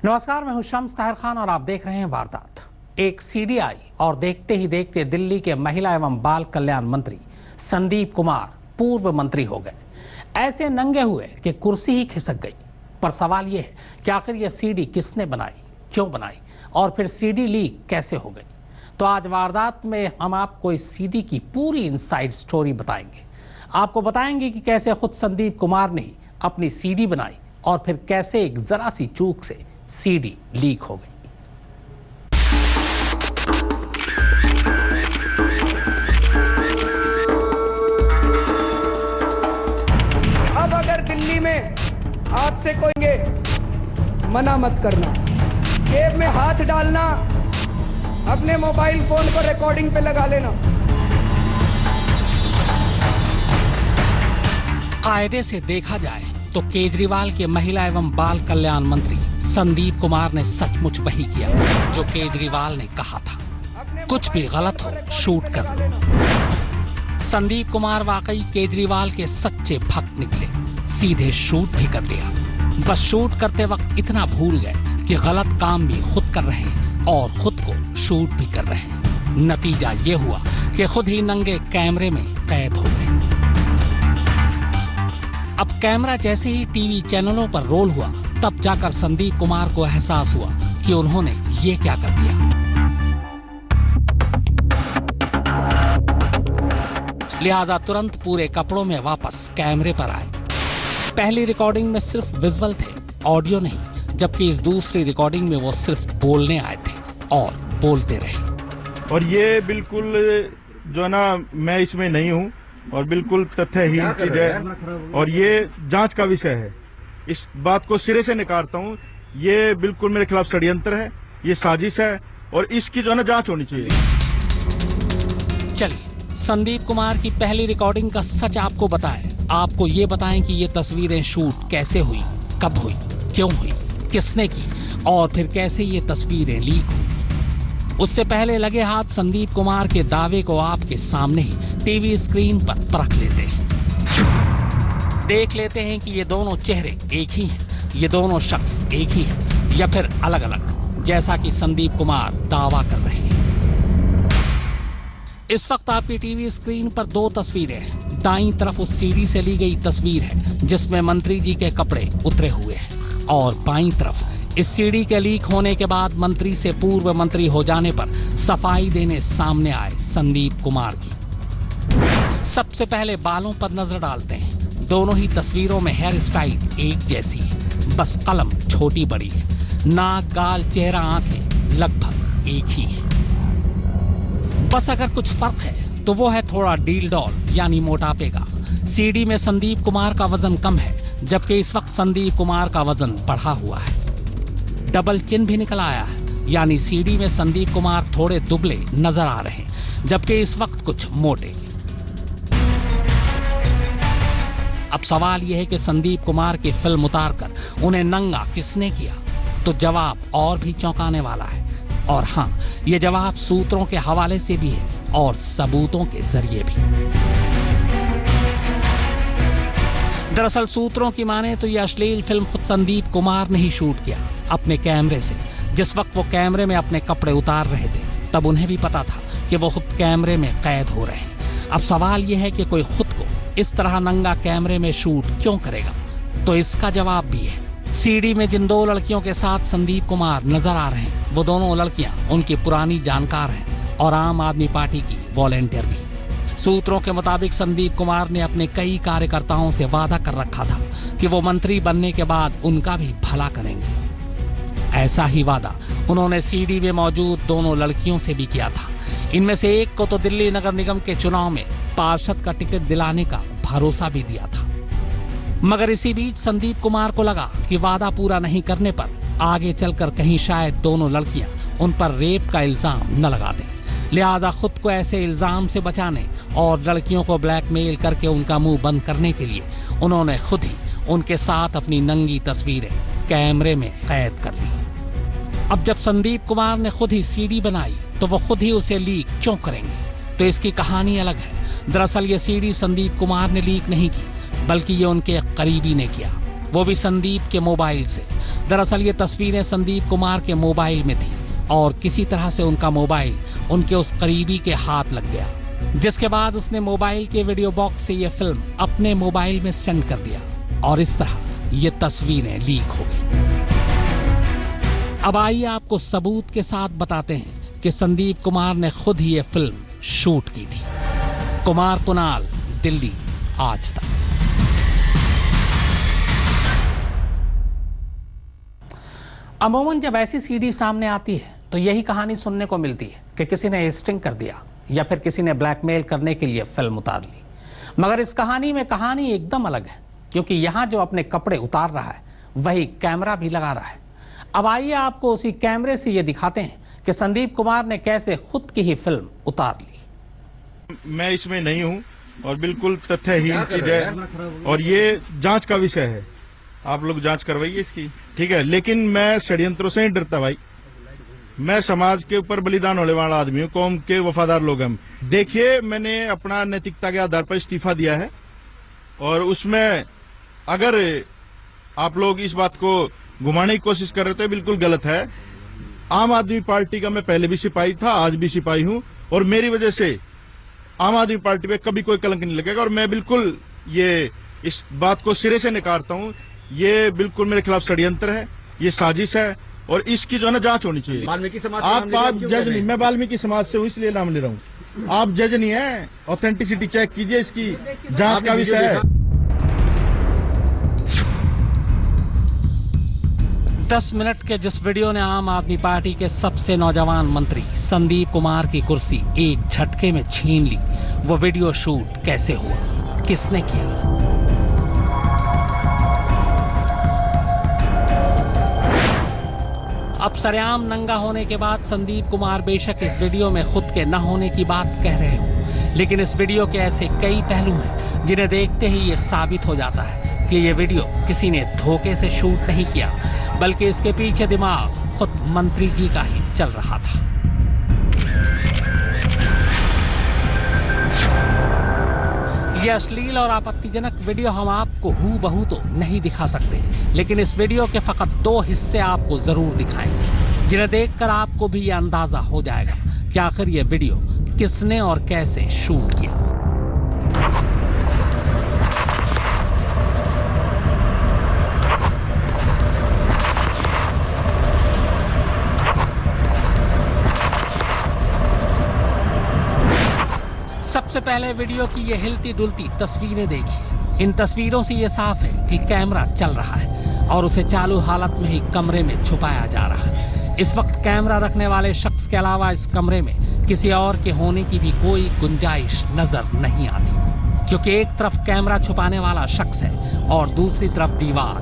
नमस्कार, मैं हूं शम्स ताहिर खान और आप देख रहे हैं वारदात। एक सीडी आई और देखते ही देखते दिल्ली के महिला एवं बाल कल्याण मंत्री संदीप कुमार पूर्व मंत्री हो गए। ऐसे नंगे हुए कि कुर्सी ही खिसक गई। पर सवाल यह है कि आखिर यह सीडी किसने बनाई, क्यों बनाई और फिर सीडी लीक कैसे हो गई। तो आज वारदात में हम आपको इस सीडी की पूरी इनसाइड स्टोरी बताएंगे। आपको बताएंगे कि कैसे खुद संदीप कुमार ने ही अपनी सीडी बनाई और फिर कैसे एक जरा सी चूक से सीडी लीक हो गई। अब अगर दिल्ली में हाथ से कोई मना मत करना, जेब में हाथ डालना, अपने मोबाइल फोन को रिकॉर्डिंग पे लगा लेना। कायदे से देखा जाए तो केजरीवाल के महिला एवं बाल कल्याण मंत्री संदीप कुमार ने सचमुच वही किया जो केजरीवाल ने कहा था, कुछ भी गलत हो शूट कर लो। संदीप कुमार वाकई केजरीवाल के सच्चे भक्त निकले, सीधे शूट भी कर लिया। बस शूट करते वक्त इतना भूल गए कि गलत काम भी खुद कर रहे हैं और खुद को शूट भी कर रहे हैं। नतीजा ये हुआ कि खुद ही नंगे कैमरे में कैद हो गए। अब कैमरा जैसे ही टीवी चैनलों पर रोल हुआ, तब जाकर संदीप कुमार को एहसास हुआ कि उन्होंने ये क्या कर दिया। लिहाजा तुरंत पूरे कपड़ों में वापस कैमरे पर आए। पहली रिकॉर्डिंग में सिर्फ विजुअल थे, ऑडियो नहीं, जबकि इस दूसरी रिकॉर्डिंग में वो सिर्फ बोलने आए थे और बोलते रहे। और ये बिल्कुल जो ना, मैं इसमें नहीं हूँ और बिल्कुल तथ्यहीन चीज है और ये जांच का विषय है। इस बात को सिरे से नकारता हूँ। ये बिल्कुल मेरे खिलाफ षड्यंत्र है, ये साजिश है और इसकी जो है ना जांच होनी चाहिए। चलिए संदीप कुमार की पहली रिकॉर्डिंग का सच आपको बताएं। आपको ये बताएं कि ये तस्वीरें शूट कैसे हुई, कब हुई, क्यों हुई, किसने की और फिर कैसे ये तस्वीरें लीक हुई। उससे पहले लगे हाथ संदीप कुमार के दावे को आपके सामने ही टीवी स्क्रीन पर परख लेते हैं। देख लेते हैं कि ये दोनों चेहरे एक ही हैं, ये दोनों शख्स एक ही हैं या फिर अलग अलग, जैसा कि संदीप कुमार दावा कर रहे हैं। इस वक्त आपकी टीवी स्क्रीन पर दो तस्वीरें हैं। दाईं तरफ उस सीडी से ली गई तस्वीर है जिसमें मंत्री जी के कपड़े उतरे हुए हैं और बाईं तरफ इस सीडी के लीक होने के बाद मंत्री से पूर्व मंत्री हो जाने पर सफाई देने सामने आए संदीप कुमार की। सबसे पहले बालों पर नजर डालते हैं। दोनों ही तस्वीरों में हेयर स्टाइल एक जैसी है, बस कलम छोटी बड़ी है। नाक, गाल, चेहरा, आंखें लगभग एक ही है। बस अगर कुछ फर्क है तो वो है थोड़ा डील डॉल यानी मोटापे का। सीडी में संदीप कुमार का वजन कम है, जबकि इस वक्त संदीप कुमार का वजन बढ़ा हुआ है। डबल चिन्ह भी निकल आया है, यानी सीडी में संदीप कुमार थोड़े दुबले नजर आ रहे हैं, जबकि इस वक्त कुछ मोटे। अब सवाल यह है कि संदीप कुमार की फिल्म उतारकर उन्हें नंगा किसने किया? तो जवाब और भी चौंकाने वाला है। और हाँ, यह जवाब सूत्रों के हवाले से भी है और सबूतों के जरिए भी। दरअसल सूत्रों की माने तो यह अश्लील फिल्म खुद संदीप कुमार ने ही शूट किया अपने कैमरे से। जिस वक्त वो कैमरे में अपने कपड़े उतार रहे थे, तब उन्हें भी पता था कि वो खुद कैमरे में कैद हो रहे हैं। अब सवाल यह है कि कोई खुद को इस तरह नंगा कैमरे में शूट क्यों करेगा? तो इसका जवाब भी है। सीडी में जिन दो लड़कियों के साथ संदीप कुमार नजर आ रहे हैं, वो दोनों लड़कियां उनकी पुरानी जानकार हैं और आम आदमी पार्टी की वॉलेंटियर भी। सूत्रों के मुताबिक संदीप कुमार ने अपने कई कार्यकर्ताओं से वादा कर रखा था कि वो मंत्री बनने के बाद उनका भी भला करेंगे। ऐसा ही वादा उन्होंने सीडी में मौजूद दोनों लड़कियों से भी किया था। इनमें से एक को तो दिल्ली नगर निगम के चुनाव में पार्षद का टिकट दिलाने का भरोसा भी दिया था। मगर इसी बीच संदीप कुमार को लगा कि वादा पूरा नहीं करने पर आगे चलकर कहीं शायद दोनों लड़कियां उन पर रेप का इल्जाम न लगा दें। लिहाजा खुद को ऐसे इल्जाम से बचाने और लड़कियों को ब्लैकमेल करके उनका मुंह बंद करने के लिए उन्होंने खुद ही उनके साथ अपनी नंगी तस्वीरें कैमरे में कैद कर ली। अब जब संदीप कुमार ने खुद ही सीडी बनाई तो वो खुद ही उसे लीक क्यों करेंगे? तो इसकी कहानी अलग है। दरअसल ये सीडी संदीप कुमार ने लीक नहीं की, बल्कि ये उनके करीबी ने किया, वो भी संदीप के मोबाइल से। दरअसल ये तस्वीरें संदीप कुमार के मोबाइल में थी और किसी तरह से उनका मोबाइल उनके उस करीबी के हाथ लग गया, जिसके बाद उसने मोबाइल के वीडियो बॉक्स से ये फिल्म अपने मोबाइल में सेंड कर दिया और इस तरह ये तस्वीरें लीक हो गई। अब आइए आपको सबूत के साथ बताते हैं कि संदीप कुमार ने खुद ही ये फिल्म शूट की थी। कुमार कुणाल, दिल्ली, आज तक। अमूमन जब ऐसी सीडी सामने आती है तो यही कहानी सुनने को मिलती है कि किसी ने स्टिंग कर दिया या फिर किसी ने ब्लैकमेल करने के लिए फिल्म उतार ली। मगर इस कहानी में कहानी एकदम अलग है, क्योंकि यहाँ जो अपने कपड़े उतार रहा है वही कैमरा भी लगा रहा है। अब आइए आपको उसी कैमरे से ये दिखाते हैं कि संदीप कुमार ने कैसे खुद की ही फिल्म उतार ली। मैं इसमें नहीं हूँ और बिल्कुल तथ्यहीन चीज है और ये जांच का विषय है। आप लोग जांच करवाइए इसकी, ठीक है। लेकिन मैं षड्यंत्रों से नहीं डरता भाई। मैं समाज के ऊपर बलिदान होने वाला आदमी हूँ, कौम के वफादार लोग हम। देखिए, मैंने अपना नैतिकता के आधार पर इस्तीफा दिया है और उसमें अगर आप लोग इस बात को घुमाने की कोशिश कर रहे थे, बिल्कुल गलत है। आम आदमी पार्टी का मैं पहले भी सिपाही था, आज भी सिपाही हूँ और मेरी वजह से आम आदमी पार्टी पे कभी कोई कलंक नहीं लगेगा और मैं बिल्कुल ये इस बात को सिरे से नकारता हूँ। ये बिल्कुल मेरे खिलाफ षड्यंत्र है, ये साजिश है और इसकी जो है ना जांच होनी चाहिए। वाल्मीकि समाज आप जज नहीं, मैं वाल्मीकि समाज से हूँ इसलिए नाम ले रहा हूँ। आप जज नहीं है, ऑथेंटिसिटी चेक कीजिए, इसकी जांच का विषय है। 10 मिनट के जिस वीडियो ने आम आदमी पार्टी के सबसे नौजवान मंत्री संदीप कुमार की कुर्सी एक झटके में छीन ली, वो वीडियो शूट कैसे हुआ, किसने किया? अब सरेआम नंगा होने के बाद संदीप कुमार बेशक इस वीडियो में खुद के न होने की बात कह रहे हो, लेकिन इस वीडियो के ऐसे कई पहलू हैं जिन्हें देखते ही ये साबित हो जाता है कि ये वीडियो किसी ने धोखे से शूट नहीं किया, बल्कि इसके पीछे दिमाग खुद मंत्री जी का ही चल रहा था। ये अश्लील और आपत्तिजनक वीडियो हम आपको हूबहू तो नहीं दिखा सकते, लेकिन इस वीडियो के फकत 2 हिस्से आपको जरूर दिखाएंगे, जिन्हें देखकर आपको भी ये अंदाजा हो जाएगा कि आखिर ये वीडियो किसने और कैसे शूट किया। सबसे पहले वीडियो की ये हिलती डुलती तस्वीरें देखिए। इन तस्वीरों से ये साफ है कि कैमरा चल रहा है और उसे चालू हालत में ही कमरे में छुपाया जा रहा है। इस वक्त कैमरा रखने वाले शख्स के अलावा इस कमरे में किसी और के होने की भी कोई गुंजाइश नजर नहीं आती, क्योंकि एक तरफ कैमरा छुपाने वाला शख्स है और दूसरी तरफ दीवार।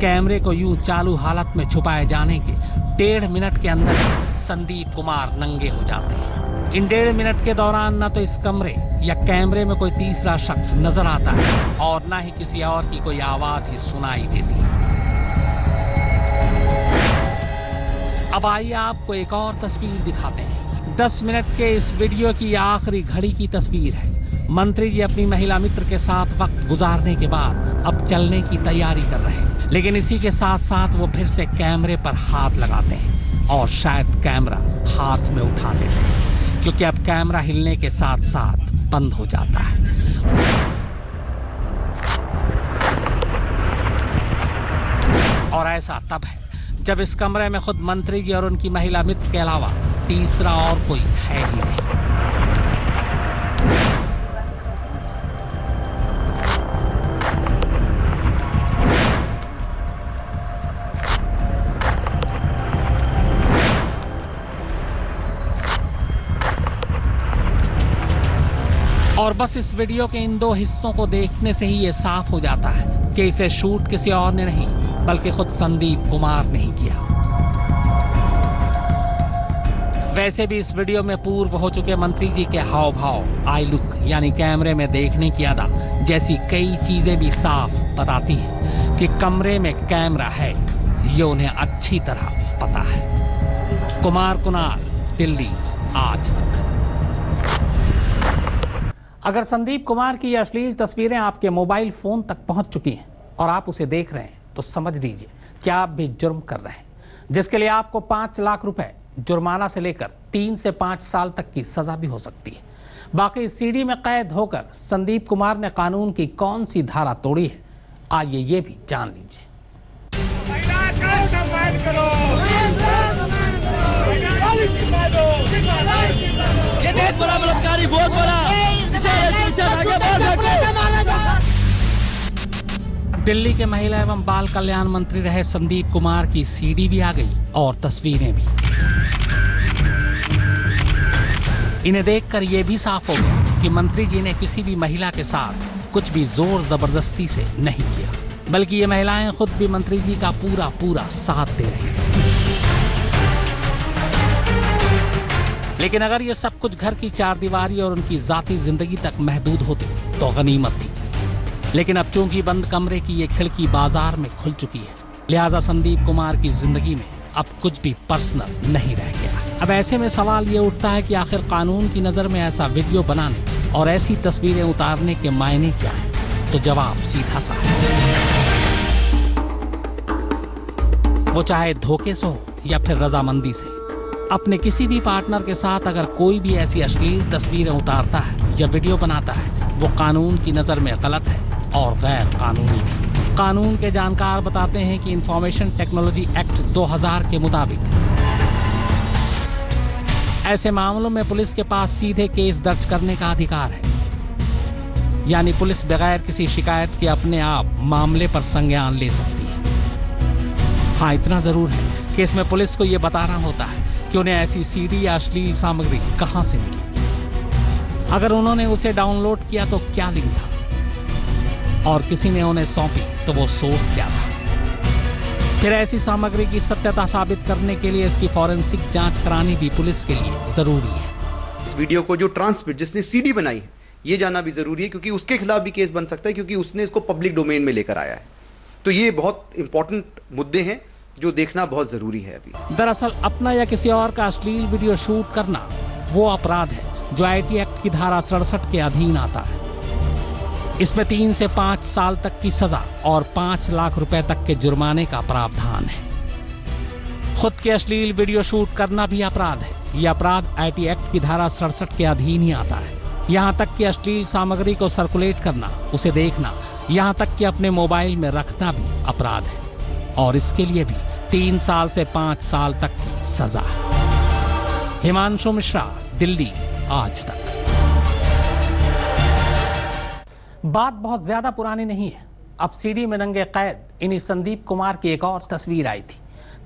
कैमरे को यूं चालू हालत में छुपाए जाने के 1.5 मिनट के अंदर संदीप कुमार नंगे हो जाते हैं। इन 1.5 मिनट के दौरान न तो इस कमरे या कैमरे में कोई तीसरा शख्स नजर आता है और न ही किसी और की कोई आवाज ही सुनाई देती है। अब आइए आपको एक और तस्वीर दिखाते हैं। 10 मिनट के इस वीडियो की आखिरी घड़ी की तस्वीर है। मंत्री जी अपनी महिला मित्र के साथ वक्त गुजारने के बाद अब चलने की तैयारी कर रहे हैं, लेकिन इसी के साथ साथ वो फिर से कैमरे पर हाथ लगाते हैं और शायद कैमरा हाथ में उठा लेते हैं, क्योंकि अब कैमरा हिलने के साथ साथ बंद हो जाता है। और ऐसा तब है जब इस कमरे में खुद मंत्री जी और उनकी महिला मित्र के अलावा तीसरा और कोई है ही नहीं। और बस इस वीडियो के इन 2 हिस्सों को देखने से ही ये साफ हो जाता है कि इसे शूट किसी और ने नहीं बल्कि खुद संदीप कुमार ने ही किया। वैसे भी इस वीडियो में पूर्व हो चुके मंत्री जी के हाव भाव, आई लुक यानी कैमरे में देखने की अदा जैसी कई चीजें भी साफ बताती हैं कि कमरे में कैमरा है, ये उन्हें अच्छी तरह पता है। कुमार कुणाल, दिल्ली, आज तक। अगर संदीप कुमार की ये अश्लील तस्वीरें आपके मोबाइल फोन तक पहुंच चुकी हैं और आप उसे देख रहे हैं तो समझ लीजिए क्या आप भी जुर्म कर रहे हैं, जिसके लिए आपको 5 लाख रुपए जुर्माना से लेकर 3 से 5 साल तक की सजा भी हो सकती है। बाकी सीडी में कैद होकर संदीप कुमार ने कानून की कौन सी धारा तोड़ी है, आइए ये भी जान लीजिए। ये देश बड़ा बलात्कारी, बहुत बड़ा। दिल्ली के महिला एवं बाल कल्याण मंत्री रहे संदीप कुमार की सीडी भी आ गई और तस्वीरें भी। इन्हें देखकर यह भी साफ हो गया कि मंत्री जी ने किसी भी महिला के साथ कुछ भी जोर जबरदस्ती से नहीं किया, बल्कि ये महिलाएं खुद भी मंत्री जी का पूरा पूरा साथ दे रही हैं। लेकिन अगर ये सब कुछ घर की चारदीवारी और उनकी जाती जिंदगी तक महदूद होते तो गनीमत थी। लेकिन अब चूंकि बंद कमरे की ये खिड़की बाजार में खुल चुकी है, लिहाजा संदीप कुमार की जिंदगी में अब कुछ भी पर्सनल नहीं रह गया। अब ऐसे में सवाल ये उठता है कि आखिर कानून की नजर में ऐसा वीडियो बनाने और ऐसी तस्वीरें उतारने के मायने क्या है? तो जवाब सीधा सा है, वो चाहे धोखे से हो या फिर रजामंदी से। अपने किसी भी पार्टनर के साथ अगर कोई भी ऐसी अश्लील तस्वीरें उतारता है या वीडियो बनाता है, वो कानून की नजर में गलत है और गैर कानूनी भी। कानून के जानकार बताते हैं कि इंफॉर्मेशन टेक्नोलॉजी एक्ट 2000 के मुताबिक ऐसे मामलों में पुलिस के पास सीधे केस दर्ज करने का अधिकार है, यानी पुलिस बगैर किसी शिकायत के अपने आप मामले पर संज्ञान ले सकती है। हाँ, इतना जरूर है कि इसमें पुलिस को यह बताना होता है कि उन्हें ऐसी सीडी या अश्लील सामग्री कहां से मिली, अगर उन्होंने उसे डाउनलोड किया तो क्या लिंक था, और किसी ने उन्हें सौंपी तो वो सोर्स क्या था। फिर ऐसी सामग्री की सत्यता साबित करने के लिए इसकी फॉरेंसिक जांच करानी भी पुलिस के लिए जरूरी है। इस वीडियो को जो ट्रांसमिट जिसने सीडी बनाई है, ये जानना भी जरूरी है, क्योंकि उसके खिलाफ भी केस बन सकता है, क्योंकि उसने इसको पब्लिक डोमेन में लेकर आया है। तो ये बहुत इंपॉर्टेंट मुद्दे हैं जो देखना बहुत जरूरी है अभी। दरअसल अपना या किसी और का अश्लील वीडियो शूट करना वो अपराध है जो आईटी एक्ट की धारा 67 के अधीन आता है। इसमें 3 से 5 साल तक की सजा और 5 लाख रुपए तक के जुर्माने का प्रावधान है। खुद के अश्लील वीडियो शूट करना भी अपराध है। यह अपराध आईटी एक्ट की धारा 67 के अधीन ही आता है। यहाँ तक कि अश्लील सामग्री को सर्कुलेट करना, उसे देखना, यहाँ तक कि अपने मोबाइल में रखना भी अपराध है, और इसके लिए भी 3 साल से 5 साल तक की सजा है। हिमांशु मिश्रा, दिल्ली, आज तक। बात बहुत ज्यादा पुरानी नहीं है। अब सीडी में नंगे कैद इन्हीं संदीप कुमार की एक और तस्वीर आई थी।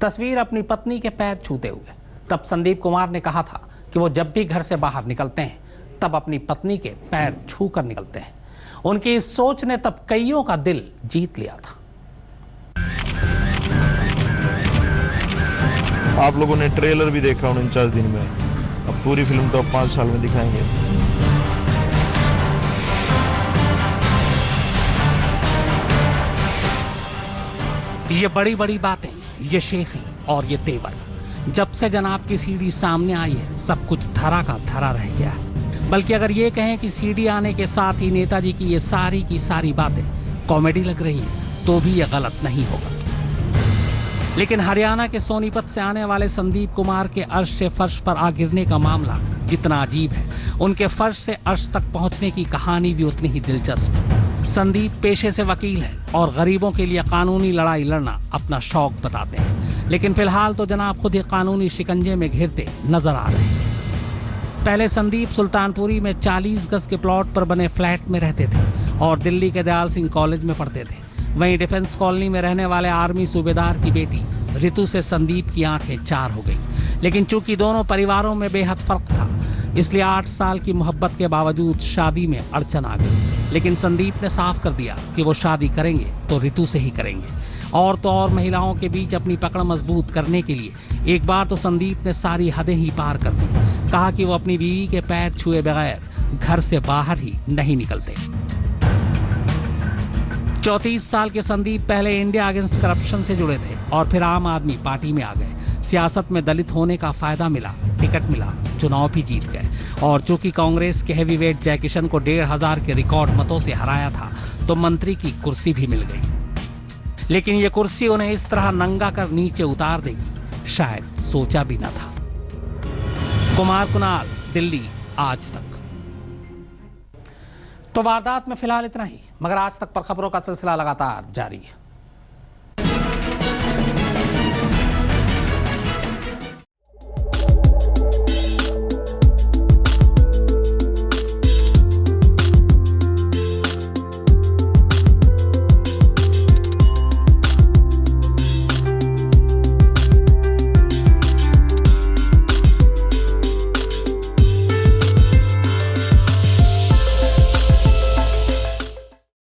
तस्वीर अपनी पत्नी के पैर छूते हुए। तब संदीप कुमार ने कहा था कि वो जब भी घर से बाहर निकलते हैं तब अपनी पत्नी के पैर छू कर निकलते हैं। उनकी इस सोच ने तब कईयों का दिल जीत लिया था। आप लोगों ने ट्रेलर भी देखा 49 दिन में, अब पूरी फिल्म तो 5 साल में दिखाएंगे। ये बड़ी बड़ी बातें, ये शेखी और ये तेवर, जब से जनाब की सीडी सामने आई है सब कुछ धरा का धरा रह गया है। बल्कि अगर ये कहें कि सीडी आने के साथ ही नेताजी की ये सारी की सारी बातें कॉमेडी लग रही है तो भी ये गलत नहीं होगा। लेकिन हरियाणा के सोनीपत से आने वाले संदीप कुमार के अर्श से फर्श पर आ गिरने का मामला जितना अजीब है, उनके फर्श से अर्श तक पहुंचने की कहानी भी उतनी ही दिलचस्प। संदीप पेशे से वकील है और गरीबों के लिए कानूनी लड़ाई लड़ना अपना शौक बताते हैं। लेकिन फिलहाल तो जनाब खुद ही कानूनी शिकंजे में घिरते नजर आ रहे हैं। पहले संदीप सुल्तानपुरी में 40 गज के प्लॉट पर बने फ्लैट में रहते थे और दिल्ली के दयाल सिंह कॉलेज में पढ़ते थे। वहीं डिफेंस कॉलोनी में रहने वाले आर्मी सूबेदार की बेटी रितु से संदीप की आंखें चार हो गई। लेकिन चूंकि दोनों परिवारों में बेहद फर्क था, इसलिए 8 साल की मोहब्बत के बावजूद शादी में अड़चन आ गई। लेकिन संदीप ने साफ कर दिया कि वो शादी करेंगे तो रितु से ही करेंगे। और तो और महिलाओं के बीच अपनी पकड़ मजबूत करने के लिए एक बार तो संदीप ने सारी हदें ही पार कर दी। कहा कि वो अपनी बीवी के पैर छुए बगैर घर से बाहर ही नहीं निकलते। 34 साल के संदीप पहले इंडिया अगेंस्ट करप्शन से जुड़े थे और फिर आम आदमी पार्टी में आ गए। सियासत में दलित होने का फायदा मिला, टिकट मिला, चुनाव भी जीत गए। और चूंकि कांग्रेस के हैवीवेट जयकिशन को 1500 के रिकॉर्ड मतों से हराया था तो मंत्री की कुर्सी भी मिल गई। लेकिन ये कुर्सी उन्हें इस तरह नंगा कर नीचे उतार देगी, शायद सोचा भी न था। कुमार कुणाल, दिल्ली, आज तक। तो वारदात में फिलहाल इतना ही, मगर आज तक पर खबरों का सिलसिला लगातार जारी है।